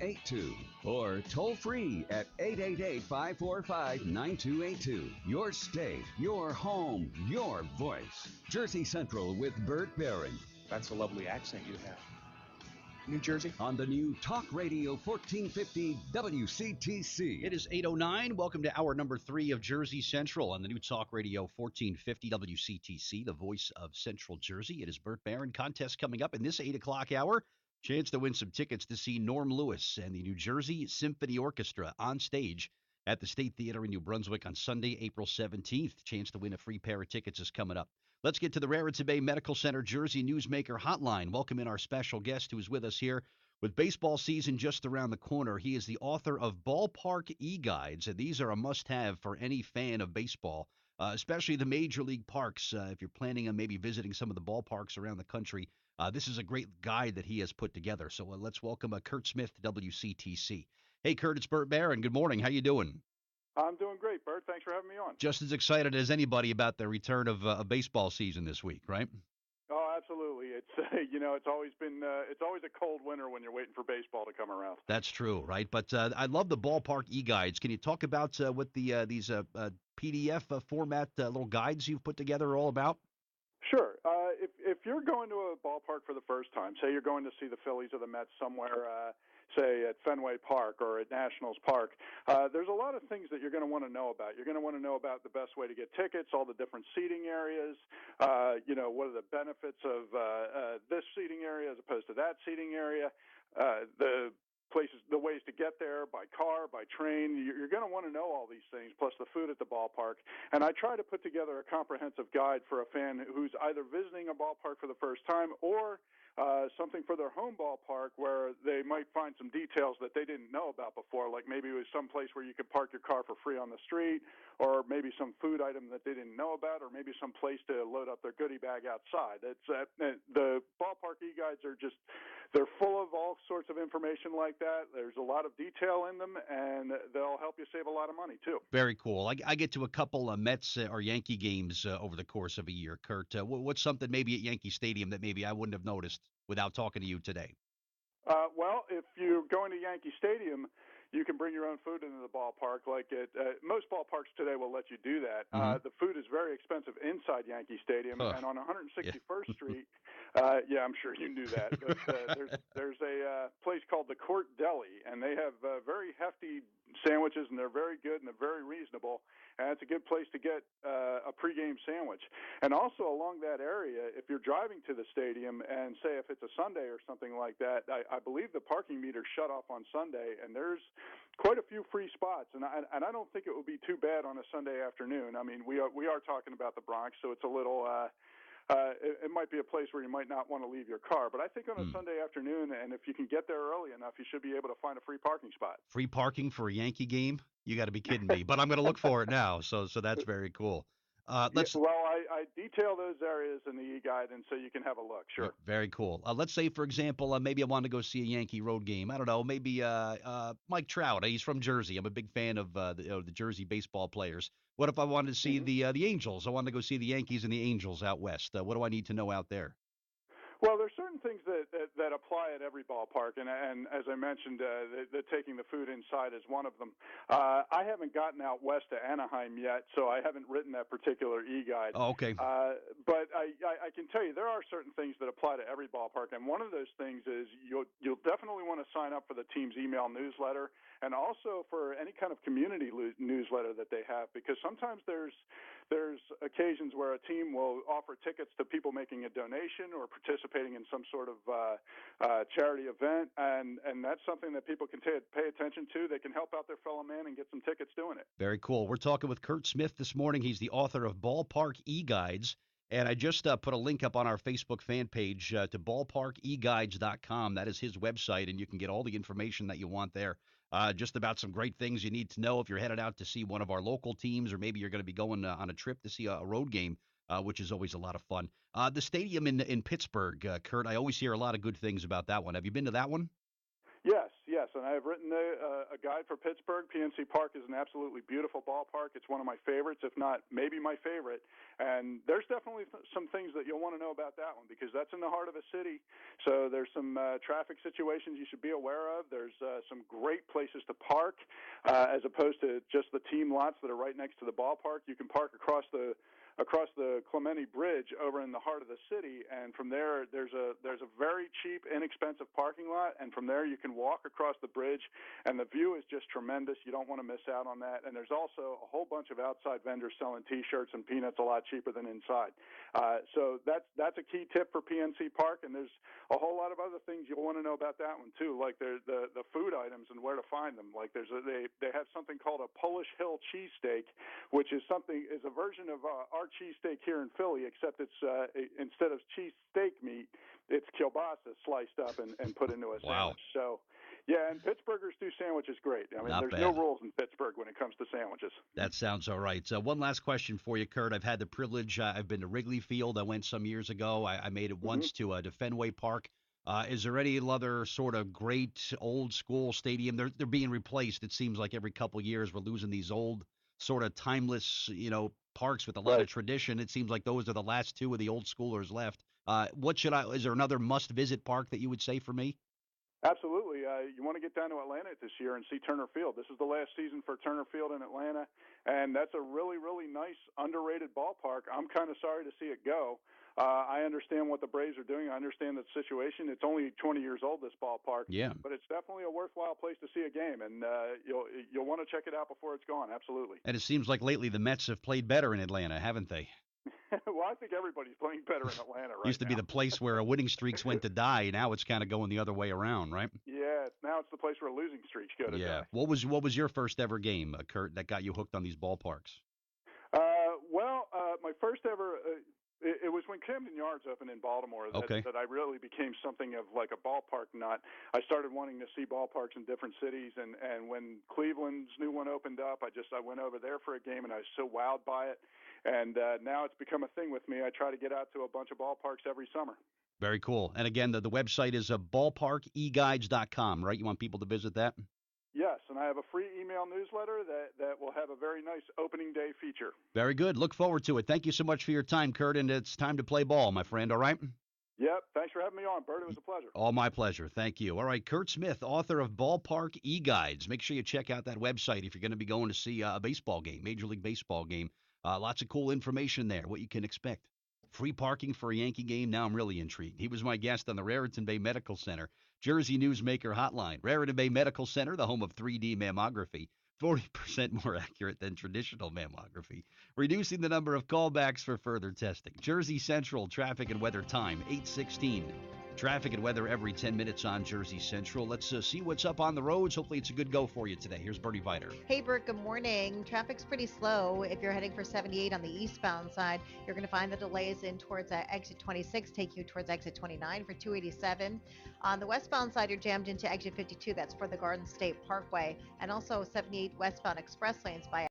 9282 or toll free at 888-545-9282. Your state, your home, your voice. Jersey Central with Bert Barron. That's a lovely accent you have. New Jersey? On the new Talk Radio 1450 WCTC. It is 8:09. Welcome to hour number 3 of Jersey Central on the new Talk Radio 1450 WCTC, the voice of Central Jersey. It is Bert Barron. Contest coming up in this 8 o'clock hour. Chance to win some tickets to see Norm Lewis and the New Jersey Symphony Orchestra on stage at the State Theater in New Brunswick on Sunday, April 17th. Chance to win a free pair of tickets is coming up. Let's get to the Raritan Bay Medical Center Jersey Newsmaker Hotline. Welcome in our special guest who is with us here with baseball season just around the corner. He is the author of Ballpark E-Guides, and these are a must-have for any fan of baseball, especially the major league parks. If you're planning on maybe visiting some of the ballparks around the country, this is a great guide that he has put together. So let's welcome Kurt Smith to WCTC. Hey, Kurt, it's Bert Barron. Good morning. How you doing? I'm doing great, Bert. Thanks for having me on. Just as excited as anybody about the return of baseball season this week, right? Oh, absolutely. It's it's always been it's always a cold winter when you're waiting for baseball to come around. That's true, right? But I love the Ballpark e-guides. Can you talk about what these PDF format little guides you've put together are all about? Sure. If you're going to a ballpark for the first time, say you're going to see the Phillies or the Mets somewhere, say at Fenway Park or at Nationals Park, there's a lot of things that you're going to want to know about. You're going to want to know about the best way to get tickets, all the different seating areas, what are the benefits of this seating area as opposed to that seating area, the ways to get there by car, by train. You're going to want to know all these things, plus the food at the ballpark. And I try to put together a comprehensive guide for a fan who's either visiting a ballpark for the first time or something for their home ballpark where they might find some details that they didn't know about before, like maybe it was some place where you could park your car for free on the street, or maybe some food item that they didn't know about, or maybe some place to load up their goodie bag outside. The ballpark e-guides they're full of all sorts of information like that. There's a lot of detail in them, and they'll help you save a lot of money, too. Very cool. I get to a couple of Mets or Yankee games over the course of a year, Kurt. What's something maybe at Yankee Stadium that maybe I wouldn't have noticed without talking to you today? Well, if you're going to Yankee Stadium, you can bring your own food into the ballpark. Like most ballparks today will let you do that. Mm-hmm. The food is very expensive inside Yankee Stadium, and on 161st Street, I'm sure you knew that. But there's a place called the Court Deli, and they have very hefty sandwiches, and they're very good and they're very reasonable. And it's a good place to get a pregame sandwich. And also along that area, if you're driving to the stadium, and say if it's a Sunday or something like that, I believe the parking meters shut off on Sunday, and there's quite a few free spots. And I don't think it would be too bad on a Sunday afternoon. I mean, we are talking about the Bronx, so it's a little. It might be a place where you might not want to leave your car. But I think on a Sunday afternoon, and if you can get there early enough, you should be able to find a free parking spot. Free parking for a Yankee game? You got to be kidding me. But I'm going to look for it now. So that's very cool. I detail those areas in the e-guide, and so you can have a look. Sure. Very cool. Let's say, for example, maybe I want to go see a Yankee road game. I don't know, maybe Mike Trout. He's from Jersey. I'm a big fan of the Jersey baseball players. What if I wanted to see the Angels? I wanted to go see the Yankees and the Angels out west. What do I need to know out there? Well, there's certain things that apply at every ballpark, and as I mentioned, the taking the food inside is one of them. I haven't gotten out west to Anaheim yet, so I haven't written that particular e-guide. Oh, okay. But I can tell you there are certain things that apply to every ballpark, and one of those things is you'll definitely want to sign up for the team's email newsletter, and also for any kind of community newsletter that they have, because sometimes there's occasions where a team will offer tickets to people making a donation or participating in some sort of charity event, and that's something that people can pay attention to. They can help out their fellow man and get some tickets doing it. Very cool. We're talking with Kurt Smith this morning. He's the author of Ballpark E-Guides, and I just put a link up on our Facebook fan page to ballparkeguides.com. That is his website, and you can get all the information that you want there. Just about some great things you need to know if you're headed out to see one of our local teams, or maybe you're going to be going on a trip to see a road game, which is always a lot of fun. The stadium in Pittsburgh, Kurt, I always hear a lot of good things about that one. Have you been to that one? Yes. Yes, and I have written a guide for Pittsburgh. PNC Park is an absolutely beautiful ballpark. It's one of my favorites, if not maybe my favorite. And there's definitely some things that you'll want to know about that one because that's in the heart of a city. So there's some traffic situations you should be aware of. There's some great places to park as opposed to just the team lots that are right next to the ballpark. You can park across the Clemente Bridge over in the heart of the city, and from there there's a very cheap, inexpensive parking lot, and from there you can walk across the bridge, and the view is just tremendous. You don't want to miss out on that. And there's also a whole bunch of outside vendors selling T-shirts and peanuts a lot cheaper than inside. So that's a key tip for PNC Park, and there's a whole lot of other things you'll want to know about that one too, like the food items and where to find them. Like they have something called a Polish Hill cheesesteak, which is a version of our cheesesteak here in Philly, except it's instead of cheesesteak meat, it's kielbasa sliced up and put into a Wow. sandwich. So, yeah, and Pittsburghers do sandwiches great. I mean, Not there's bad. no rules in Pittsburgh when it comes to sandwiches. That sounds all right. One last question for you, Kurt. I've had the privilege. I've been to Wrigley Field. I went some years ago. I made it once to Fenway Park. Is there any other sort of great old school stadium? They're being replaced. It seems like every couple years we're losing these old sort of timeless, parks with a lot of tradition. It seems like those are the last two of the old schoolers left. Is there another must-visit park that you would say for me? Absolutely. You want to get down to Atlanta this year and see Turner Field. This is the last season for Turner Field in Atlanta, and that's a really, really nice, underrated ballpark. I'm kind of sorry to see it go. I understand what the Braves are doing. I understand the situation. It's only 20 years old, this ballpark. Yeah. But it's definitely a worthwhile place to see a game, and you'll want to check it out before it's gone. Absolutely. And it seems like lately the Mets have played better in Atlanta, haven't they? Well, I think everybody's playing better in Atlanta right Used to be the place where winning streaks went to die. Now it's kind of going the other way around, right? Yeah, now it's the place where losing streaks go to die. What was your first ever game, Kurt, that got you hooked on these ballparks? My first ever. It was when Camden Yards opened in Baltimore that I really became something of like a ballpark nut. I started wanting to see ballparks in different cities, and when Cleveland's new one opened up, I went over there for a game, and I was so wowed by it. And now it's become a thing with me. I try to get out to a bunch of ballparks every summer. Very cool. And again, the website is ballparkeguides.com, right? You want people to visit that? Yes, and I have a free email newsletter that will have a very nice opening day feature. Very good. Look forward to it. Thank you so much for your time, Kurt, and it's time to play ball, my friend, all right? Yep. Thanks for having me on, Bert. It was a pleasure. All my pleasure. Thank you. All right, Kurt Smith, author of Ballpark E-Guides. Make sure you check out that website if you're going to be going to see a baseball game, Major League Baseball game. Lots of cool information there, what you can expect. Free parking for a Yankee game? Now I'm really intrigued. He was my guest on the Raritan Bay Medical Center Jersey Newsmaker Hotline. Raritan Bay Medical Center, the home of 3D mammography, 40% more accurate than traditional mammography, reducing the number of callbacks for further testing. Jersey Central, traffic and weather time, 8:16. Traffic and weather every 10 minutes on Jersey Central. Let's see what's up on the roads. Hopefully it's a good go for you today. Here's Bertie Viter. Hey, Bert, good morning. Traffic's pretty slow. If you're heading for 78 on the eastbound side, you're going to find the delays in towards exit 26, take you towards exit 29 for 287. On the westbound side, you're jammed into exit 52. That's for the Garden State Parkway. And also 78 westbound express lanes by